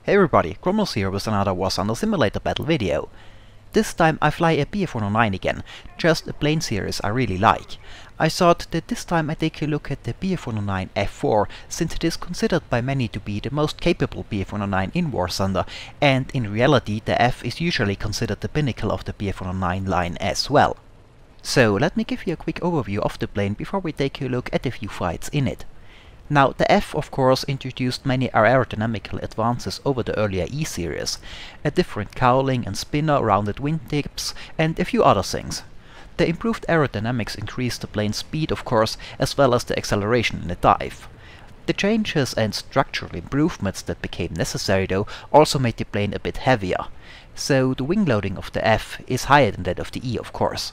Hey everybody, Gromlos here with another War Thunder Simulator battle video. This time I fly a BF-109 again, just a plane series I really like. I thought that this time I take a look at the BF-109 F-4, since it is considered by many to be the most capable BF-109 in War Thunder, and in reality the F is usually considered the pinnacle of the BF-109 line as well. So let me give you a quick overview of the plane before we take a look at a few fights in it. Now, the F of course introduced many aerodynamical advances over the earlier E series, a different cowling and spinner, rounded wingtips, and a few other things. The improved aerodynamics increased the plane's speed of course, as well as the acceleration in the dive. The changes and structural improvements that became necessary though also made the plane a bit heavier, so the wing loading of the F is higher than that of the E of course.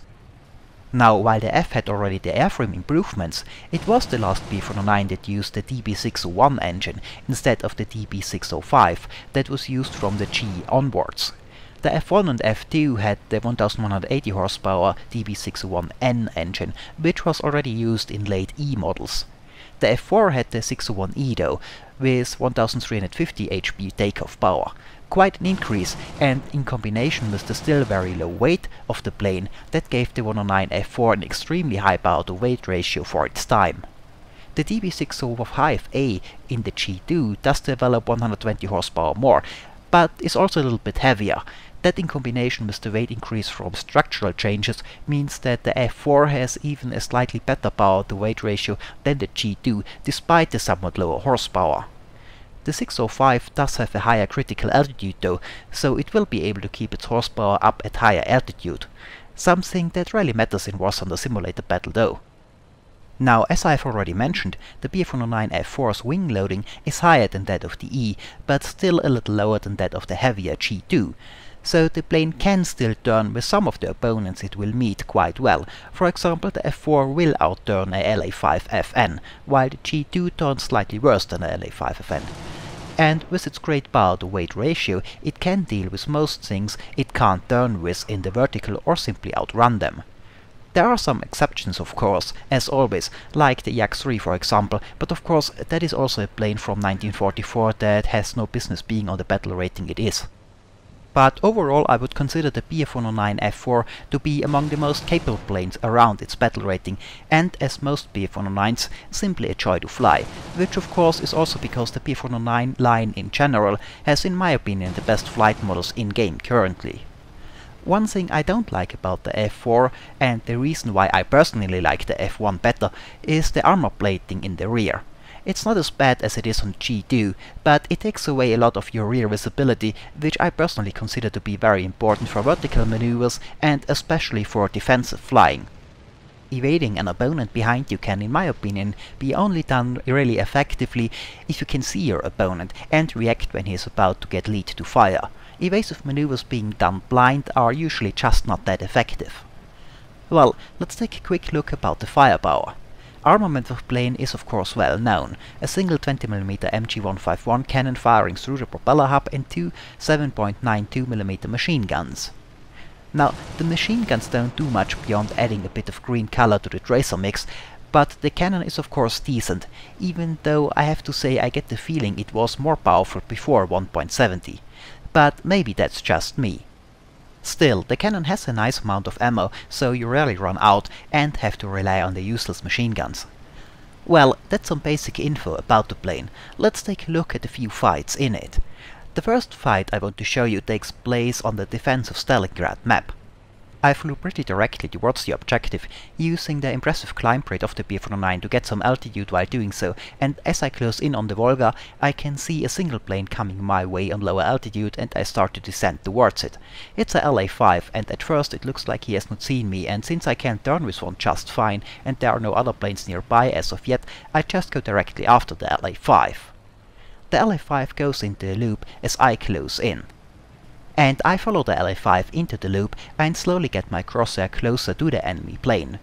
Now, while the F had already the airframe improvements, it was the last BF-109 that used the DB601 engine instead of the DB605 that was used from the G onwards. The F1 and F2 had the 1180 horsepower DB601N engine, which was already used in late E models. The F4 had the 601E though, with 1350 HP takeoff power. Quite an increase, and in combination with the still very low weight of the plane, that gave the 109 F4 an extremely high power to weight ratio for its time. The DB605A in the G2 does develop 120 horsepower more, but is also a little bit heavier. That in combination with the weight increase from structural changes means that the F4 has even a slightly better power to weight ratio than the G2, despite the somewhat lower horsepower. The 605 does have a higher critical altitude though, so it will be able to keep its horsepower up at higher altitude. Something that really matters in War Thunder Simulator battle though. Now, as I've already mentioned, the BF-109 F4's wing loading is higher than that of the E, but still a little lower than that of the heavier G2. So the plane can still turn with some of the opponents it will meet quite well. For example, the F4 will outturn a LA5FN, while the G2 turns slightly worse than a LA5FN. And with its great power to weight ratio, it can deal with most things it can't turn with in the vertical or simply outrun them. There are some exceptions of course, as always, like the Yak-3 for example, but of course that is also a plane from 1944 that has no business being on the battle rating it is. But overall I would consider the BF-109 F4 to be among the most capable planes around its battle rating, and as most BF-109s, simply a joy to fly, which of course is also because the BF-109 line in general has in my opinion the best flight models in game currently. One thing I don't like about the F4, and the reason why I personally like the F1 better, is the armor plating in the rear. It's not as bad as it is on G2, but it takes away a lot of your rear visibility, which I personally consider to be very important for vertical maneuvers and especially for defensive flying. Evading an opponent behind you can, in my opinion, be only done really effectively if you can see your opponent and react when he is about to get lead to fire. Evasive maneuvers being done blind are usually just not that effective. Well, let's take a quick look about the firepower. Armament of plane is of course well known, a single 20mm MG151 cannon firing through the propeller hub and two 7.92mm machine guns. Now, the machine guns don't do much beyond adding a bit of green color to the tracer mix, but the cannon is of course decent, even though I have to say I get the feeling it was more powerful before 1.70. But maybe that's just me. Still, the cannon has a nice amount of ammo, so you rarely run out and have to rely on the useless machine guns. Well, that's some basic info about the plane. Let's take a look at a few fights in it. The first fight I want to show you takes place on the defense of Stalingrad map. I flew pretty directly towards the objective, using the impressive climb rate of the BF-109 to get some altitude while doing so, and as I close in on the Volga, I can see a single plane coming my way on lower altitude and I start to descend towards it. It's a LA5 and at first it looks like he has not seen me, and since I can turn with one just fine and there are no other planes nearby as of yet, I just go directly after the LA5. The LA5 goes into the loop as I close in. And I follow the LA5 into the loop and slowly get my crosshair closer to the enemy plane.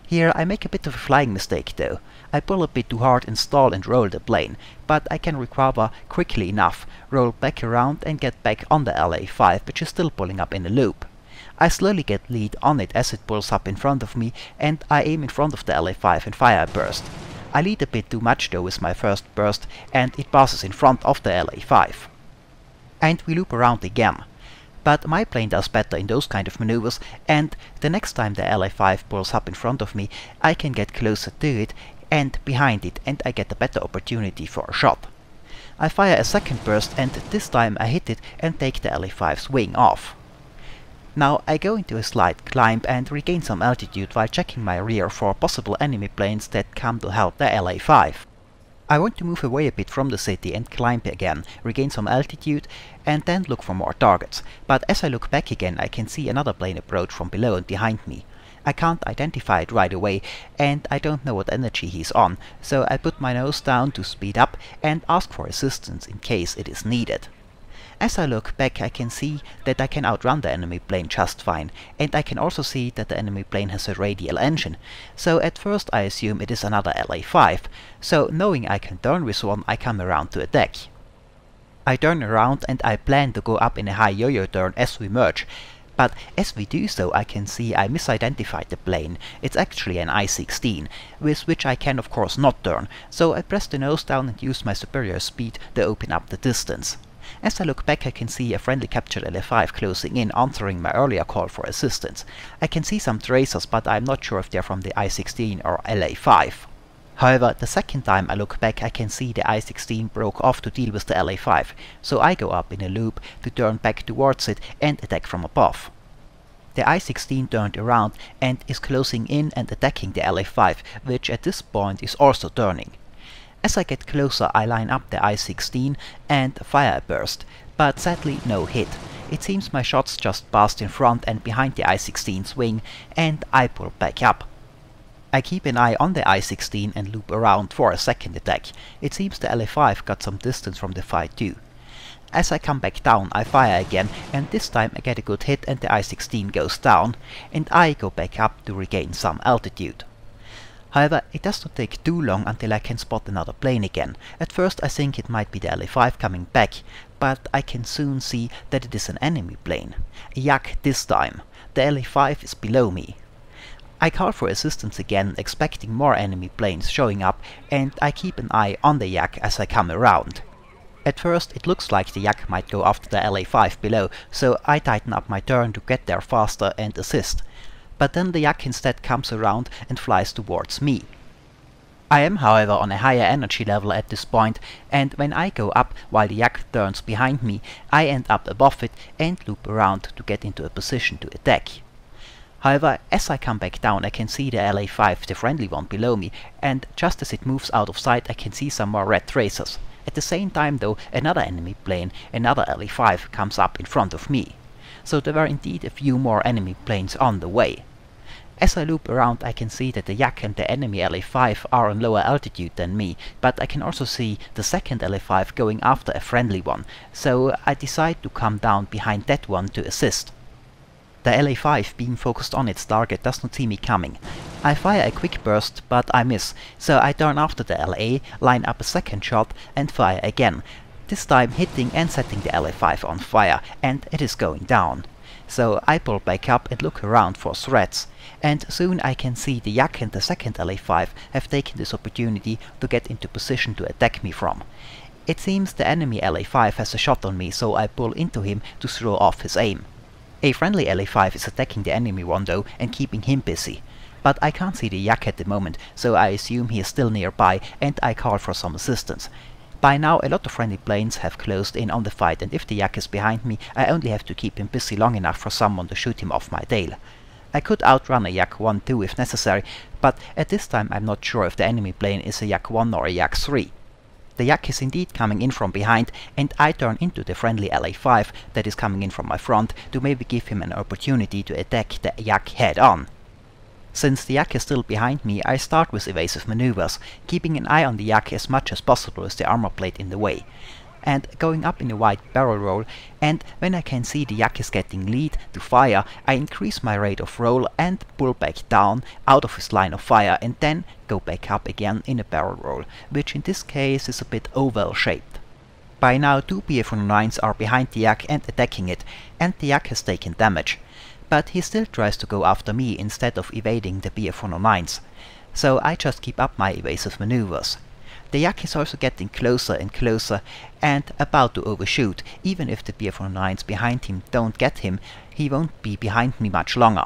Here I make a bit of a flying mistake though. I pull a bit too hard and stall and roll the plane, but I can recover quickly enough, roll back around and get back on the LA5, which is still pulling up in the loop. I slowly get lead on it as it pulls up in front of me, and I aim in front of the LA5 and fire a burst. I lead a bit too much though with my first burst, and it passes in front of the LA5. and we loop around again. But my plane does better in those kind of maneuvers, and the next time the LA-5 pulls up in front of me, I can get closer to it and behind it, and I get a better opportunity for a shot. I fire a second burst, and this time I hit it and take the LA-5's wing off. Now I go into a slight climb and regain some altitude while checking my rear for possible enemy planes that come to help the LA-5. I want to move away a bit from the city and climb again, regain some altitude, and then look for more targets. But as I look back again, I can see another plane approach from below and behind me. I can't identify it right away, and I don't know what energy he's on, so I put my nose down to speed up and ask for assistance in case it is needed. As I look back, I can see that I can outrun the enemy plane just fine, and I can also see that the enemy plane has a radial engine, so at first I assume it is another LA-5, so knowing I can turn with one, I come around to attack. I turn around and I plan to go up in a high yo-yo turn as we merge, but as we do so I can see I misidentified the plane. It's actually an I-16, with which I can of course not turn, so I press the nose down and use my superior speed to open up the distance. As I look back, I can see a friendly captured LA-5 closing in, answering my earlier call for assistance. I can see some tracers, but I'm not sure if they're from the I-16 or LA-5. However, the second time I look back, I can see the I-16 broke off to deal with the LA-5, so I go up in a loop to turn back towards it and attack from above. The I-16 turned around and is closing in and attacking the LA-5, which at this point is also turning. As I get closer, I line up the I-16 and fire a burst, but sadly no hit. It seems my shots just passed in front and behind the I-16's wing, and I pull back up. I keep an eye on the I-16 and loop around for a second attack. It seems the LA-5 got some distance from the fight too. As I come back down, I fire again, and this time I get a good hit and the I-16 goes down, and I go back up to regain some altitude. However, it does not take too long until I can spot another plane again. At first I think it might be the LA-5 coming back, but I can soon see that it is an enemy plane. A Yak this time. The LA-5 is below me. I call for assistance again, expecting more enemy planes showing up, and I keep an eye on the Yak as I come around. At first it looks like the Yak might go after the LA-5 below, so I tighten up my turn to get there faster and assist. But then the Yak instead comes around and flies towards me. I am however on a higher energy level at this point, and when I go up while the Yak turns behind me, I end up above it and loop around to get into a position to attack. However, as I come back down I can see the LA-5, the friendly one, below me, and just as it moves out of sight I can see some more red tracers. At the same time though, another enemy plane, another LA-5, comes up in front of me. So there were indeed a few more enemy planes on the way. As I loop around I can see that the Yak and the enemy LA-5 are on lower altitude than me, but I can also see the second LA-5 going after a friendly one, so I decide to come down behind that one to assist. The LA-5, being focused on its target, does not see me coming. I fire a quick burst, but I miss, so I turn after the LA, line up a second shot and fire again, this time hitting and setting the LA-5 on fire, and it is going down. So I pull back up and look around for threats, and soon I can see the Yak and the second LA-5 have taken this opportunity to get into position to attack me from. It seems the enemy LA-5 has a shot on me, so I pull into him to throw off his aim. A friendly LA-5 is attacking the enemy one though and keeping him busy. But I can't see the Yak at the moment, so I assume he is still nearby and I call for some assistance. By now a lot of friendly planes have closed in on the fight, and if the Yak is behind me I only have to keep him busy long enough for someone to shoot him off my tail. I could outrun a Yak 1-2 if necessary, but at this time I'm not sure if the enemy plane is a Yak 1 or a Yak 3. The Yak is indeed coming in from behind, and I turn into the friendly LA-5 that is coming in from my front to maybe give him an opportunity to attack the Yak head on. Since the Yak is still behind me, I start with evasive maneuvers, keeping an eye on the Yak as much as possible with the armor plate in the way, and going up in a wide barrel roll, and when I can see the Yak is getting lead to fire, I increase my rate of roll and pull back down out of his line of fire, and then go back up again in a barrel roll, which in this case is a bit oval shaped. By now 2 BF-109s are behind the Yak and attacking it, and the Yak has taken damage. But he still tries to go after me instead of evading the BF-109s, so I just keep up my evasive maneuvers. The Yak is also getting closer and closer and about to overshoot. Even if the BF-409s behind him don't get him, he won't be behind me much longer.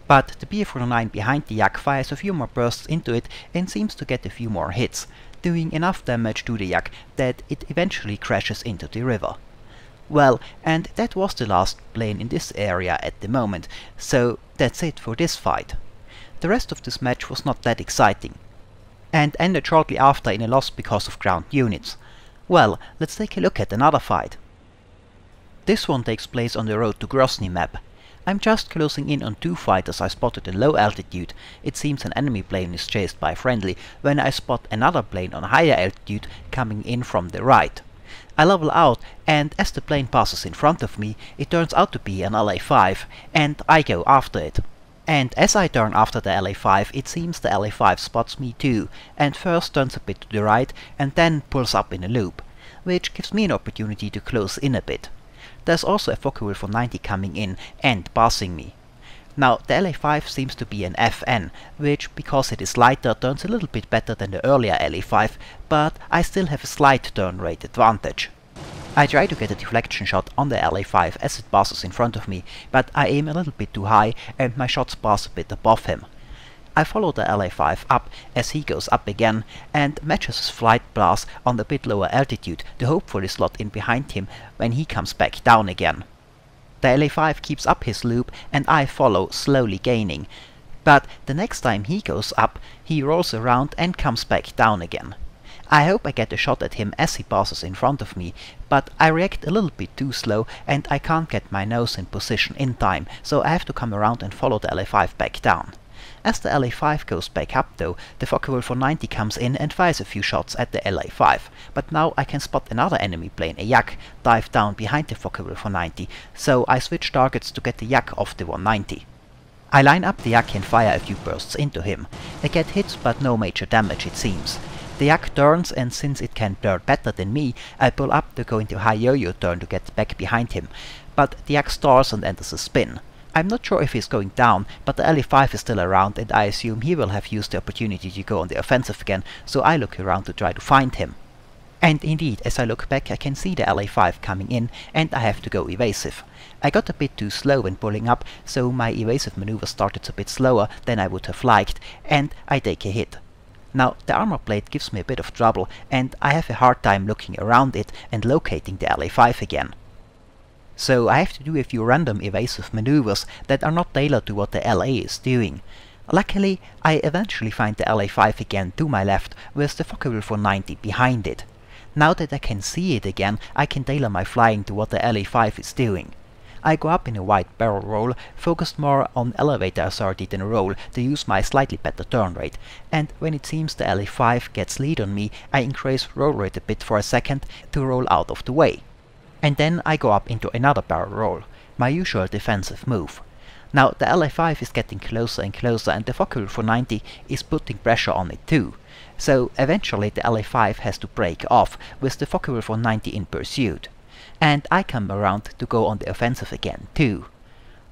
But the BF-409 behind the Yak fires a few more bursts into it and seems to get a few more hits, doing enough damage to the Yak that it eventually crashes into the river. Well, and that was the last plane in this area at the moment, so that's it for this fight. The rest of this match was not that exciting, and ended shortly after in a loss because of ground units. Well, let's take a look at another fight. This one takes place on the Road to Grozny map. I'm just closing in on two fighters I spotted in low altitude. It seems an enemy plane is chased by a friendly, when I spot another plane on higher altitude coming in from the right. I level out, and as the plane passes in front of me, it turns out to be an LA-5, and I go after it. And as I turn after the LA-5, it seems the LA-5 spots me too, and first turns a bit to the right, and then pulls up in a loop, which gives me an opportunity to close in a bit. There's also a Focke-Wulf 490 coming in and passing me. Now the LA-5 seems to be an FN, which, because it is lighter, turns a little bit better than the earlier LA-5, but I still have a slight turn rate advantage. I try to get a deflection shot on the LA-5 as it passes in front of me, but I aim a little bit too high and my shots pass a bit above him. I follow the LA-5 up as he goes up again and matches his flight path on a bit lower altitude to hopefully slot in behind him when he comes back down again. The LA-5 keeps up his loop and I follow, slowly gaining, but the next time he goes up, he rolls around and comes back down again. I hope I get a shot at him as he passes in front of me, but I react a little bit too slow and I can't get my nose in position in time, so I have to come around and follow the LA-5 back down. As the LA-5 goes back up though, the Focke-Wulf 490 comes in and fires a few shots at the LA-5, but now I can spot another enemy plane, a Yak, dive down behind the Focke-Wulf 490, so I switch targets to get the Yak off the 190. I line up the Yak and fire a few bursts into him. I get hit but no major damage it seems. The Yak turns, and since it can turn better than me, I pull up to go into high yo-yo turn to get back behind him, but the Yak stalls and enters a spin. I'm not sure if he's going down, but the LA-5 is still around and I assume he will have used the opportunity to go on the offensive again, so I look around to try to find him. And indeed, as I look back I can see the LA-5 coming in and I have to go evasive. I got a bit too slow when pulling up, so my evasive maneuver started a bit slower than I would have liked, and I take a hit. Now the armor plate gives me a bit of trouble and I have a hard time looking around it and locating the LA-5 again. So I have to do a few random evasive maneuvers that are not tailored to what the LA is doing. Luckily, I eventually find the LA-5 again to my left with the Focke-Wulf 490 behind it. Now that I can see it again, I can tailor my flying to what the LA-5 is doing. I go up in a wide barrel roll, focused more on elevator authority than roll to use my slightly better turn rate, and when it seems the LA-5 gets lead on me, I increase roll rate a bit for a second to roll out of the way. And then I go up into another barrel roll, my usual defensive move. Now the LA-5 is getting closer and closer and the Focke-Wulf 490 is putting pressure on it too. So eventually the LA-5 has to break off with the Focke-Wulf 490 in pursuit. And I come around to go on the offensive again too.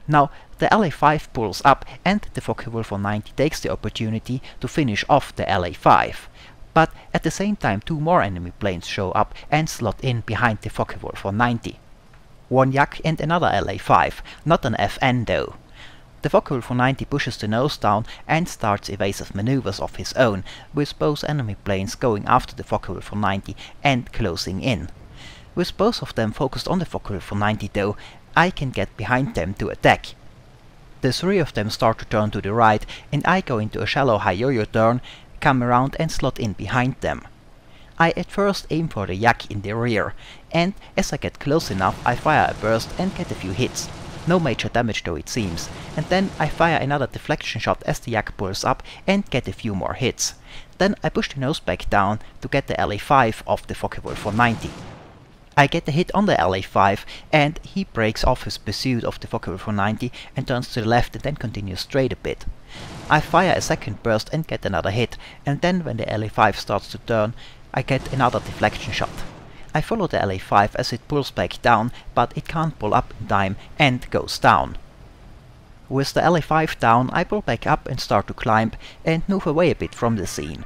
Now the LA-5 pulls up and the Focke-Wulf 490 takes the opportunity to finish off the LA-5. But at the same time two more enemy planes show up and slot in behind the Focke-Wulf 490. One Yak and another LA-5, not an FN though. The Focke-Wulf 490 pushes the nose down and starts evasive maneuvers of his own, with both enemy planes going after the Focke-Wulf 490 and closing in. With both of them focused on the Focke-Wulf 490 though, I can get behind them to attack. The three of them start to turn to the right and I go into a shallow high yo-yo turn, come around and slot in behind them. I at first aim for the Yak in the rear, and as I get close enough I fire a burst and get a few hits. No major damage though it seems, and then I fire another deflection shot as the Yak pulls up and get a few more hits. Then I push the nose back down to get the LA-5 off the Focke-Wulf 490. I get a hit on the LA-5 and he breaks off his pursuit of the Focke-Wulf 490 and turns to the left and then continues straight a bit. I fire a second burst and get another hit, and then when the LA-5 starts to turn, I get another deflection shot. I follow the LA-5 as it pulls back down, but it can't pull up in time and goes down. With the LA-5 down, I pull back up and start to climb and move away a bit from the scene.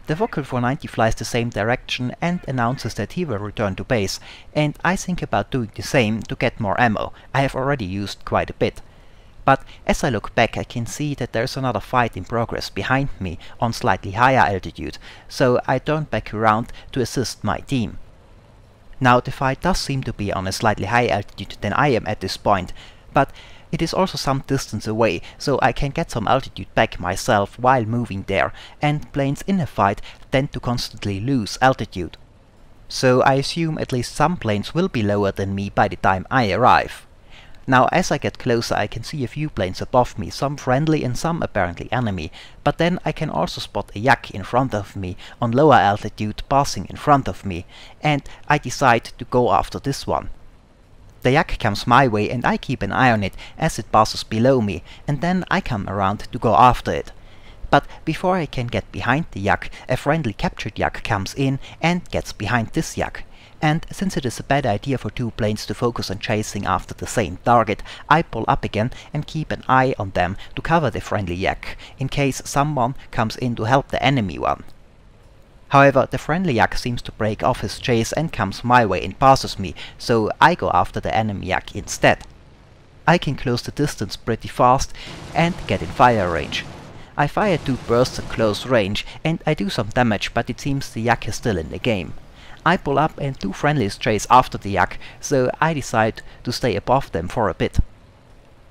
The Fokker 490 flies the same direction and announces that he will return to base, and I think about doing the same to get more ammo. I have already used quite a bit. But as I look back, I can see that there's another fight in progress behind me on slightly higher altitude, so I turn back around to assist my team. Now the fight does seem to be on a slightly higher altitude than I am at this point, but it is also some distance away, so I can get some altitude back myself while moving there, and planes in a fight tend to constantly lose altitude. So I assume at least some planes will be lower than me by the time I arrive. Now as I get closer I can see a few planes above me, some friendly and some apparently enemy, but then I can also spot a yak in front of me on lower altitude passing in front of me, and I decide to go after this one. The yak comes my way and I keep an eye on it as it passes below me, and then I come around to go after it. But before I can get behind the yak, a friendly captured yak comes in and gets behind this yak. And since it is a bad idea for two planes to focus on chasing after the same target, I pull up again and keep an eye on them to cover the friendly yak, in case someone comes in to help the enemy one. However, the friendly yak seems to break off his chase and comes my way and passes me, so I go after the enemy yak instead. I can close the distance pretty fast and get in fire range. I fire 2 bursts at close range and I do some damage, but it seems the yak is still in the game. I pull up and 2 friendlies chase after the yak, so I decide to stay above them for a bit.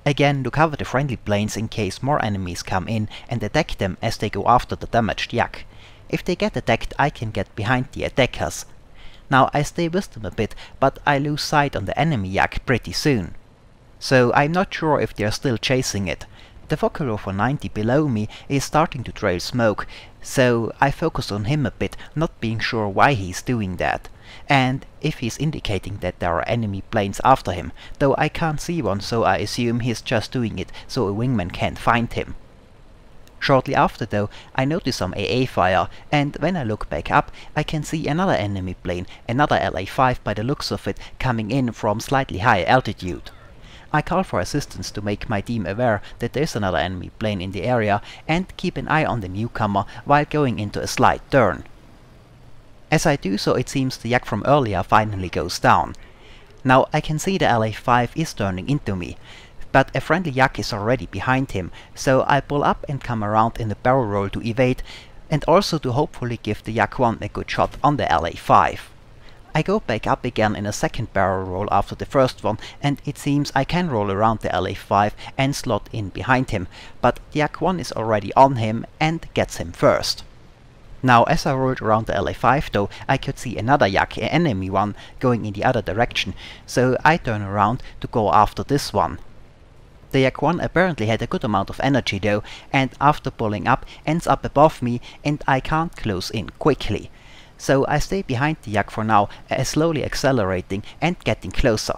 Again to cover the friendly planes in case more enemies come in and attack them as they go after the damaged yak. If they get attacked I can get behind the attackers. Now I stay with them a bit, but I lose sight on the enemy yak pretty soon. So I'm not sure if they are still chasing it. The Fokker 490 below me is starting to trail smoke, so I focus on him a bit, not being sure why he's doing that, and if he's indicating that there are enemy planes after him, though I can't see one, so I assume he's just doing it so a wingman can't find him. Shortly after though, I notice some AA fire, and when I look back up, I can see another enemy plane, another LA-5 by the looks of it, coming in from slightly higher altitude. I call for assistance to make my team aware that there's another enemy plane in the area, and keep an eye on the newcomer while going into a slight turn. As I do so, it seems the yak from earlier finally goes down. Now I can see the LA-5 is turning into me, but a friendly yak is already behind him, so I pull up and come around in a barrel roll to evade, and also to hopefully give the yak 1 a good shot on the LA-5. I go back up again in a second barrel roll after the first one, and it seems I can roll around the LA-5 and slot in behind him, but the yak 1 is already on him and gets him first. Now as I rolled around the LA-5 though, I could see another yak, an enemy one, going in the other direction, so I turn around to go after this one. The yak 1 apparently had a good amount of energy though, and after pulling up ends up above me and I can't close in quickly. So I stay behind the yak for now, slowly accelerating and getting closer.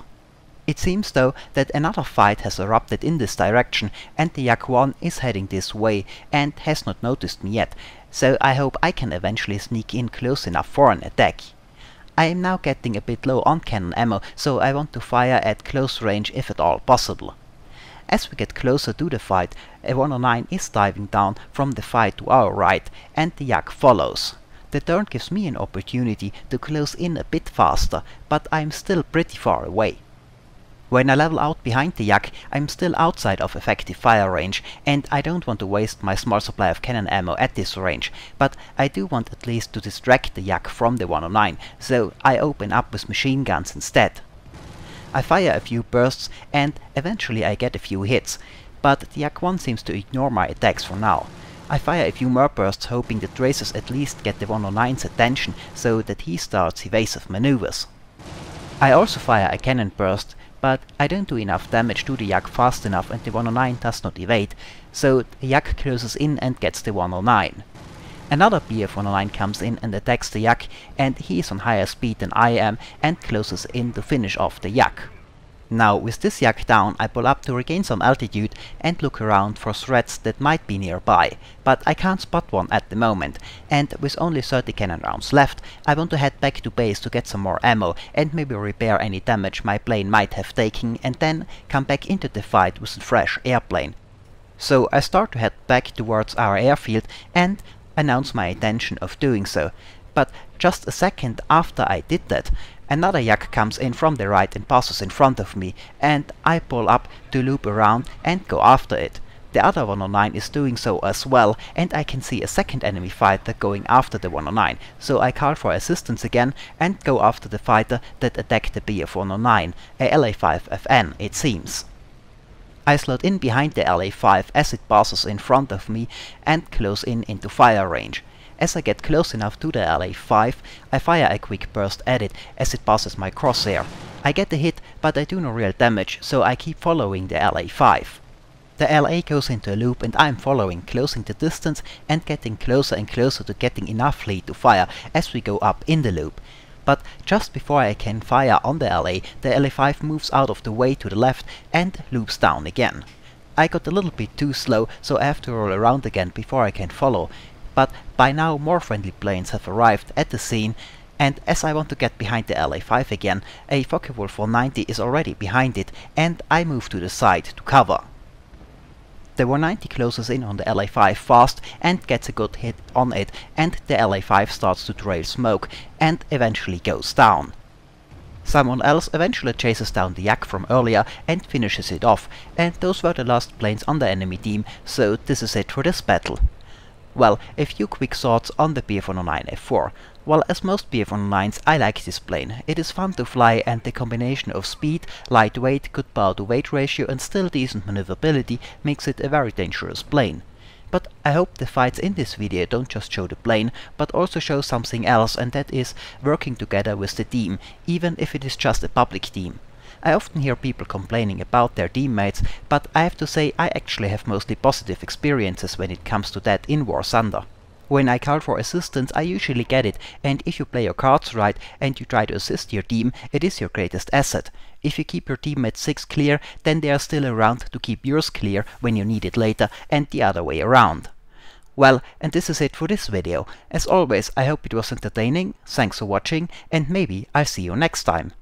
It seems though that another fight has erupted in this direction, and the yak 1 is heading this way and has not noticed me yet, so I hope I can eventually sneak in close enough for an attack. I am now getting a bit low on cannon ammo, so I want to fire at close range if at all possible. As we get closer to the fight, a 109 is diving down from the fight to our right, and the yak follows. The turn gives me an opportunity to close in a bit faster, but I'm still pretty far away. When I level out behind the yak, I'm still outside of effective fire range, and I don't want to waste my small supply of cannon ammo at this range, but I do want at least to distract the yak from the 109, so I open up with machine guns instead. I fire a few bursts and eventually I get a few hits, but the yak 1 seems to ignore my attacks for now. I fire a few more bursts hoping the tracers at least get the 109's attention so that he starts evasive maneuvers. I also fire a cannon burst, but I don't do enough damage to the yak fast enough and the 109 does not evade, so the yak closes in and gets the 109. Another BF 109 comes in and attacks the yak, and he is on higher speed than I am and closes in to finish off the yak. Now with this yak down, I pull up to regain some altitude and look around for threats that might be nearby, but I can't spot one at the moment, and with only 30 cannon rounds left, I want to head back to base to get some more ammo and maybe repair any damage my plane might have taken, and then come back into the fight with a fresh airplane. So I start to head back towards our airfield, and announce my intention of doing so. But just a second after I did that, another yak comes in from the right and passes in front of me, and I pull up to loop around and go after it. The other 109 is doing so as well, and I can see a second enemy fighter going after the 109, so I call for assistance again and go after the fighter that attacked the BF 109, a LA5 FN it seems. I slot in behind the LA5 as it passes in front of me and close in into fire range. As I get close enough to the LA5, I fire a quick burst at it as it passes my crosshair. I get a hit, but I do no real damage, so I keep following the LA5. The LA goes into a loop and I'm following, closing the distance and getting closer and closer to getting enough lead to fire as we go up in the loop. But just before I can fire on the LA5 moves out of the way to the left and loops down again. I got a little bit too slow, so I have to roll around again before I can follow. But by now more friendly planes have arrived at the scene, and as I want to get behind the LA5 again, a Focke-Wulf 190 is already behind it and I move to the side to cover. The 190 closes in on the LA5 fast and gets a good hit on it, and the LA5 starts to trail smoke and eventually goes down. Someone else eventually chases down the yak from earlier and finishes it off, and those were the last planes on the enemy team, so this is it for this battle. Well, a few quick thoughts on the BF 109 F4. Well, as most BF 109s, I like this plane. It is fun to fly, and the combination of speed, lightweight, good power to weight ratio and still decent maneuverability makes it a very dangerous plane. But I hope the fights in this video don't just show the plane, but also show something else, and that is working together with the team, even if it is just a public team. I often hear people complaining about their teammates, but I have to say I actually have mostly positive experiences when it comes to that in War Thunder. When I call for assistance, I usually get it, and if you play your cards right and you try to assist your team, it is your greatest asset. If you keep your teammates 6 clear, then they are still around to keep yours clear when you need it later, and the other way around. Well, and this is it for this video. As always, I hope it was entertaining, thanks for watching, and maybe I'll see you next time.